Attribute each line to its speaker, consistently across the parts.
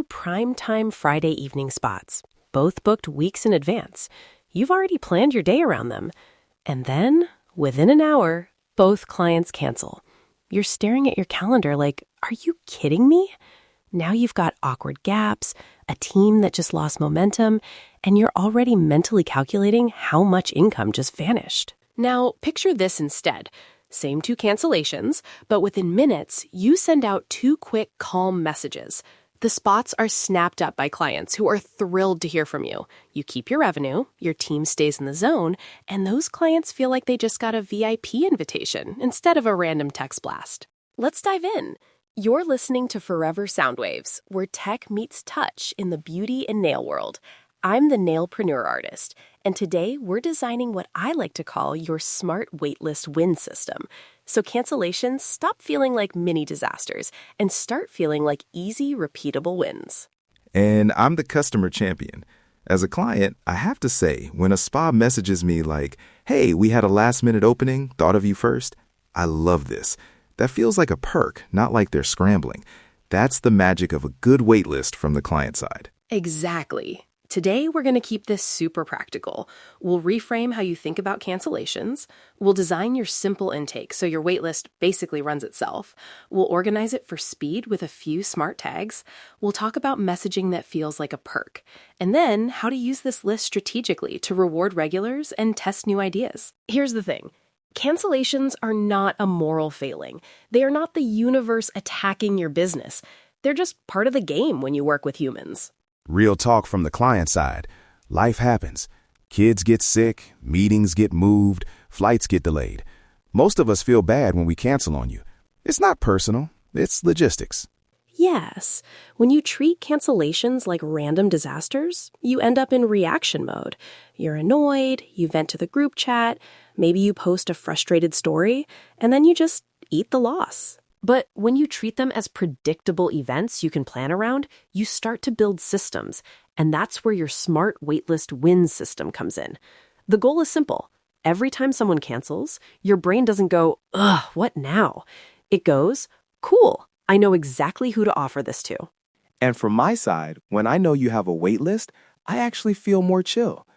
Speaker 1: primetime Friday evening spots, both booked weeks in advance. You've already planned your day around them. And then, within an hour, both clients cancel. You're staring at your calendar like, are you kidding me? Now you've got awkward gaps, a team that just lost momentum, and you're already mentally calculating how much income just vanished. Now, picture this instead. Same two cancellations, but within minutes, you send out 2 quick, calm messages. The spots are snapped up by clients who are thrilled to hear from you. You keep your revenue, your team stays in the zone, and those clients feel like they just got a VIP invitation instead of a random text blast. Let's dive in. You're listening to Forever Soundwaves, where tech meets touch in the beauty and nail world. I'm the Nailpreneur Artist, and today we're designing what I like to call your smart Waitlist Wins system. So cancellations stop feeling like mini disasters and start feeling like easy, repeatable wins.
Speaker 2: And I'm the customer champion. As a client, I have to say, when a spa messages me like, hey, we had a last-minute opening, thought of you first, I love this. That feels like a perk, not like they're scrambling. That's the magic of a good waitlist from the client side.
Speaker 1: Exactly. Today, we're going to keep this super practical. We'll reframe how you think about cancellations. We'll design your simple intake so your waitlist basically runs itself. We'll organize it for speed with a few smart tags. We'll talk about messaging that feels like a perk. And then how to use this list strategically to reward regulars and test new ideas. Here's the thing. Cancellations are not a moral failing. They are not the universe attacking your business. They're just part of the game when you work with humans.
Speaker 3: Real talk from the client side. Life happens. Kids get sick, meetings get moved, flights get delayed. Most of us feel bad when we cancel on you. It's not personal, it's logistics.
Speaker 1: Yes, when you treat cancellations like random disasters, you end up in reaction mode. You're annoyed, you vent to the group chat, maybe you post a frustrated story, and then you just eat the loss. But when you treat them as predictable events you can plan around, you start to build systems, and that's where your smart Waitlist Wins system comes in. The goal is simple. Every time someone cancels, your brain doesn't go, ugh, what now? It goes, cool, I know exactly who to offer this to.
Speaker 4: And from my side, when I know you have a wait list, I actually feel more chill.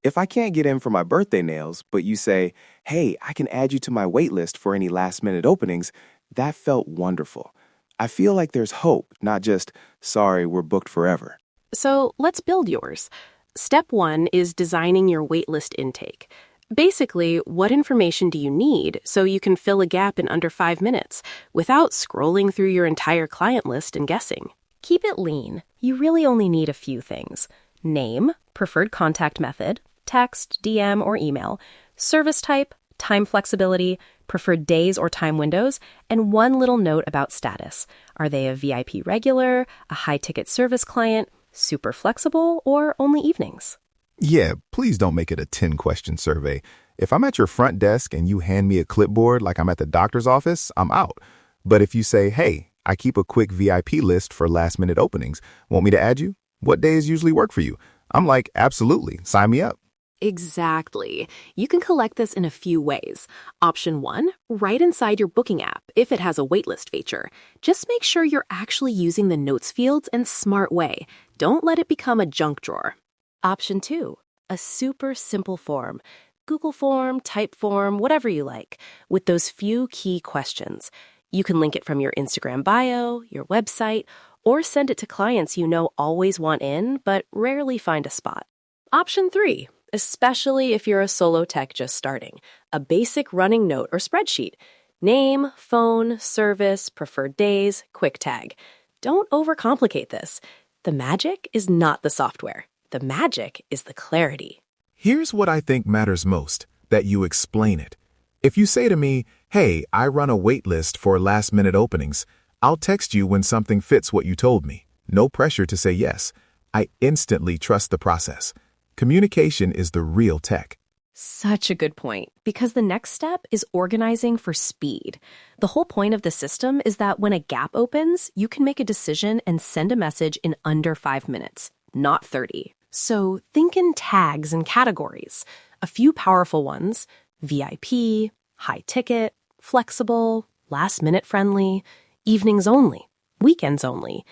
Speaker 4: If I can't get in for my birthday nails, but you say, hey, I can add you to my wait list for any last-minute openings, that felt wonderful. I feel like there's hope, not just, sorry, we're booked forever.
Speaker 1: So let's build yours. Step 1 is designing your waitlist intake. Basically, what information do you need so you can fill a gap in under 5 minutes without scrolling through your entire client list and guessing? Keep it lean. You really only need a few things. Name, preferred contact method, text, DM, or email, service type, time flexibility, preferred days or time windows, and one little note about status. Are they a VIP regular, a high-ticket service client, super flexible, or only evenings?
Speaker 2: Yeah, please don't make it a 10-question survey. If I'm at your front desk and you hand me a clipboard like I'm at the doctor's office, I'm out. But if you say, hey, I keep a quick VIP list for last-minute openings, want me to add you? What days usually work for you? I'm like, absolutely, sign me up.
Speaker 1: Exactly. You can collect this in a few ways. Option 1, right inside your booking app if it has a waitlist feature. Just make sure you're actually using the notes fields in a smart way. Don't let it become a junk drawer. Option 2, a super simple form. Google form, type form, whatever you like, with those few key questions. You can link it from your Instagram bio, your website, or send it to clients you know always want in but rarely find a spot. Option 3, especially if you're a solo tech just starting, a basic running note or spreadsheet. Name, phone, service, preferred days, quick tag. Don't overcomplicate this. The magic is not the software. The magic is the clarity.
Speaker 3: Here's what I think matters most, that you explain it. If you say to me, hey, I run a wait list for last-minute openings, I'll text you when something fits what you told me. No pressure to say yes. I instantly trust the process. Communication is the real tech.
Speaker 1: Such a good point, because the next step is organizing for speed. The whole point of the system is that when a gap opens, you can make a decision and send a message in under 5 minutes, not 30. So think in tags and categories. A few powerful ones: VIP, high ticket, flexible, last minute friendly, evenings only, weekends only.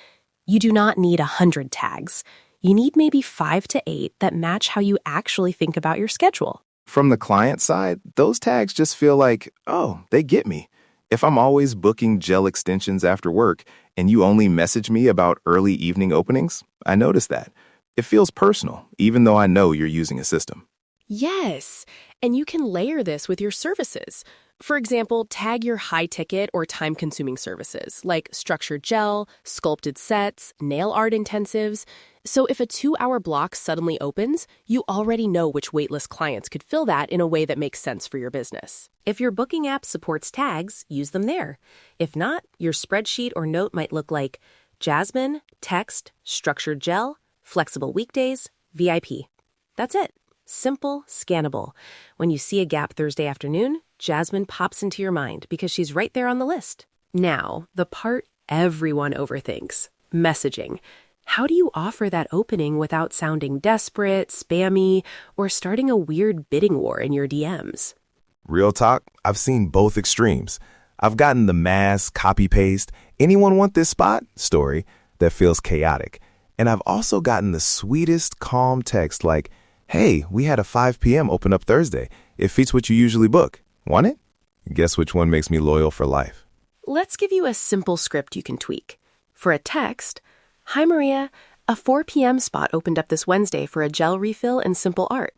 Speaker 1: You do not need 100 tags. You need maybe 5 to 8 that match how you actually think about your schedule.
Speaker 2: From the client side, those tags just feel like, oh, they get me. If I'm always booking gel extensions after work and you only message me about early evening openings, I notice that. It feels personal, even though I know you're using a system.
Speaker 1: Yes, and you can layer this with your services. For example, tag your high-ticket or time-consuming services like structured gel, sculpted sets, nail art intensives. So if a 2-hour block suddenly opens, you already know which waitlist clients could fill that in a way that makes sense for your business. If your booking app supports tags, use them there. If not, your spreadsheet or note might look like Jasmine, text, structured gel, flexible weekdays, VIP. That's it. Simple, scannable. When you see a gap Thursday afternoon, Jasmine pops into your mind because she's right there on the list. Now, the part everyone overthinks, messaging. How do you offer that opening without sounding desperate, spammy, or starting a weird bidding war in your DMs?
Speaker 2: Real talk, I've seen both extremes. I've gotten the mass, copy-paste, anyone want this spot story that feels chaotic. And I've also gotten the sweetest, calm text like, hey, we had a 5 p.m. open up Thursday. It fits what you usually book. Want it? Guess which one makes me loyal for life?
Speaker 1: Let's give you a simple script you can tweak. For a text, hi Maria, a 4 p.m. spot opened up this Wednesday for a gel refill and simple art.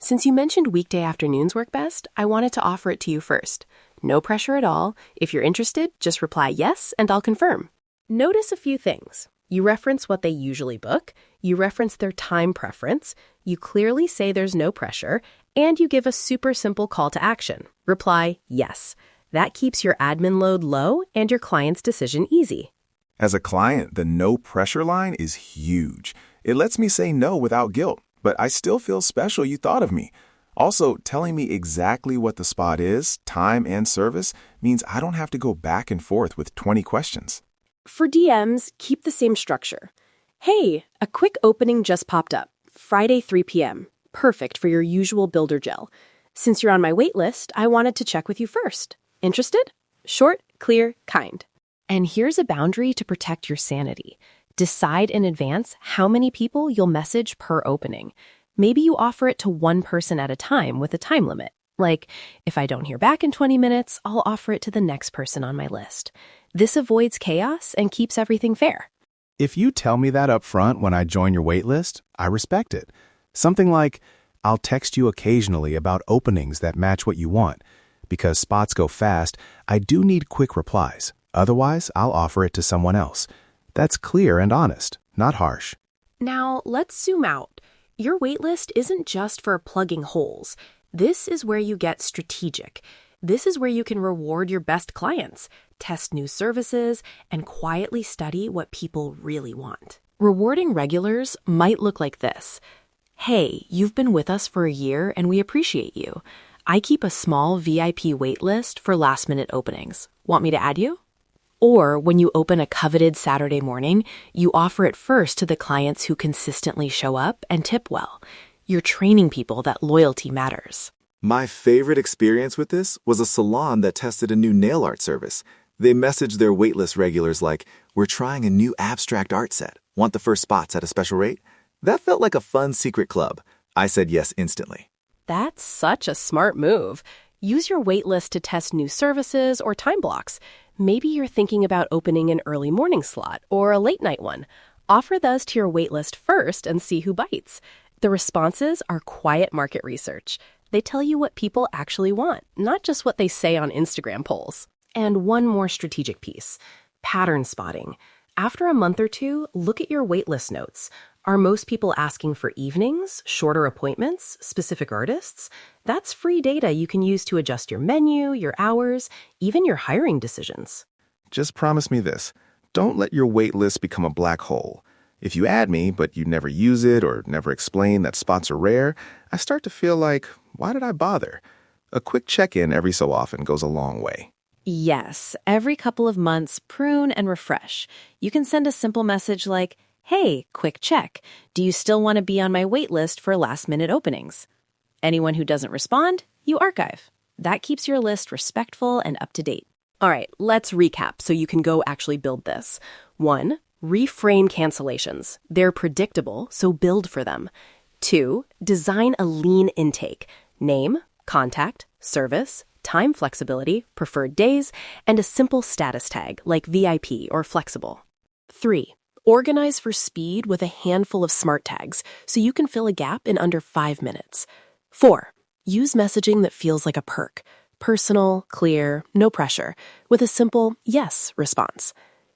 Speaker 1: Since you mentioned weekday afternoons work best, I wanted to offer it to you first. No pressure at all. If you're interested, just reply yes and I'll confirm. Notice a few things. You reference what they usually book, you reference their time preference, you clearly say there's no pressure, and you give a super simple call to action. Reply yes. That keeps your admin load low and your client's decision easy.
Speaker 3: As a client, the no pressure line is huge. It lets me say no without guilt, but I still feel special you thought of me. Also, telling me exactly what the spot is, time and service, means I don't have to go back and forth with 20 questions.
Speaker 1: For DMs, keep the same structure. Hey, a quick opening just popped up. Friday 3 p.m. Perfect for your usual builder gel. Since you're on my wait list, I wanted to check with you first. Interested? Short, clear, kind. And here's a boundary to protect your sanity. Decide in advance how many people you'll message per opening. Maybe you offer it to one person at a time with a time limit. Like, if I don't hear back in 20 minutes, I'll offer it to the next person on my list. This avoids chaos and keeps everything fair.
Speaker 5: If you tell me that up front when I join your waitlist, I respect it. Something like, I'll text you occasionally about openings that match what you want. Because spots go fast, I do need quick replies. Otherwise, I'll offer it to someone else. That's clear and honest, not harsh.
Speaker 1: Now, let's zoom out. Your waitlist isn't just for plugging holes. This is where you get strategic. This is where you can reward your best clients, test new services, and quietly study what people really want. Rewarding regulars might look like this. Hey, you've been with us for a year and we appreciate you. I keep a small VIP waitlist for last-minute openings. Want me to add you? Or when you open a coveted Saturday morning, you offer it first to the clients who consistently show up and tip well. You're training people that loyalty matters.
Speaker 6: My favorite experience with this was a salon that tested a new nail art service. They messaged their waitlist regulars like, we're trying a new abstract art set. Want the first spots at a special rate? That felt like a fun secret club. I said yes instantly.
Speaker 1: That's such a smart move. Use your waitlist to test new services or time blocks. Maybe you're thinking about opening an early morning slot or a late night one. Offer those to your waitlist first and see who bites. The responses are quiet market research. They tell you what people actually want, not just what they say on Instagram polls. And one more strategic piece, pattern spotting. After a month or two, look at your waitlist notes. Are most people asking for evenings, shorter appointments, specific artists? That's free data you can use to adjust your menu, your hours, even your hiring decisions.
Speaker 2: Just promise me this. Don't let your wait list become a black hole. If you add me, but you never use it or never explain that spots are rare, I start to feel like, why did I bother? A quick check-in every so often goes a long way.
Speaker 1: Yes, every couple of months, prune and refresh. You can send a simple message like, hey, quick check. Do you still want to be on my wait list for last-minute openings? Anyone who doesn't respond, you archive. That keeps your list respectful and up to date. All right, let's recap so you can go actually build this. 1, Reframe cancellations. They're predictable, so build for them. 2. Design a lean intake. Name, contact, service, time flexibility, preferred days, and a simple status tag like VIP or flexible. 3. Organize for speed with a handful of smart tags so you can fill a gap in under 5 minutes. 4. Use messaging that feels like a perk. Personal, clear, no pressure, with a simple yes response.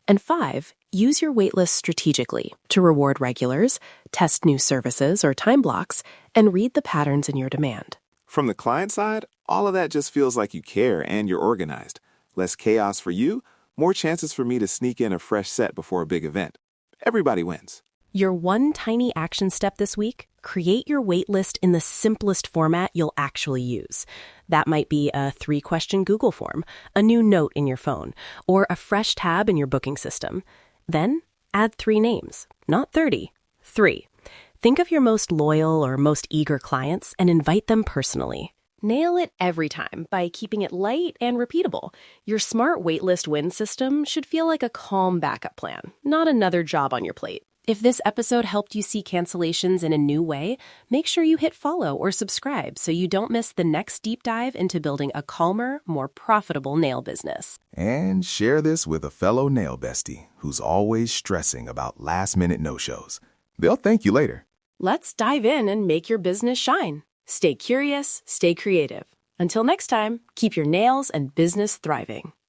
Speaker 1: And 5. Use your waitlist strategically to reward regulars, test new services or time blocks, and read the patterns in your demand.
Speaker 2: From the client side, all of that just feels like you care and you're organized. Less chaos for you, more chances for me to sneak in a fresh set before a big event. Everybody wins.
Speaker 1: Your one tiny action step this week: create your waitlist in the simplest format you'll actually use. That might be a 3-question Google form, a new note in your phone, or a fresh tab in your booking system. Then add 3 names, not 30. 3. Think of your most loyal or most eager clients and invite them personally. Nail it every time by keeping it light and repeatable. Your smart Waitlist Wins system should feel like a calm backup plan, not another job on your plate. If this episode helped you see cancellations in a new way, make sure you hit follow or subscribe so you don't miss the next deep dive into building a calmer, more profitable nail business.
Speaker 2: And share this with a fellow nail bestie who's always stressing about last-minute no-shows. They'll thank you later.
Speaker 1: Let's dive in and make your business shine. Stay curious, stay creative. Until next time, keep your nails and business thriving.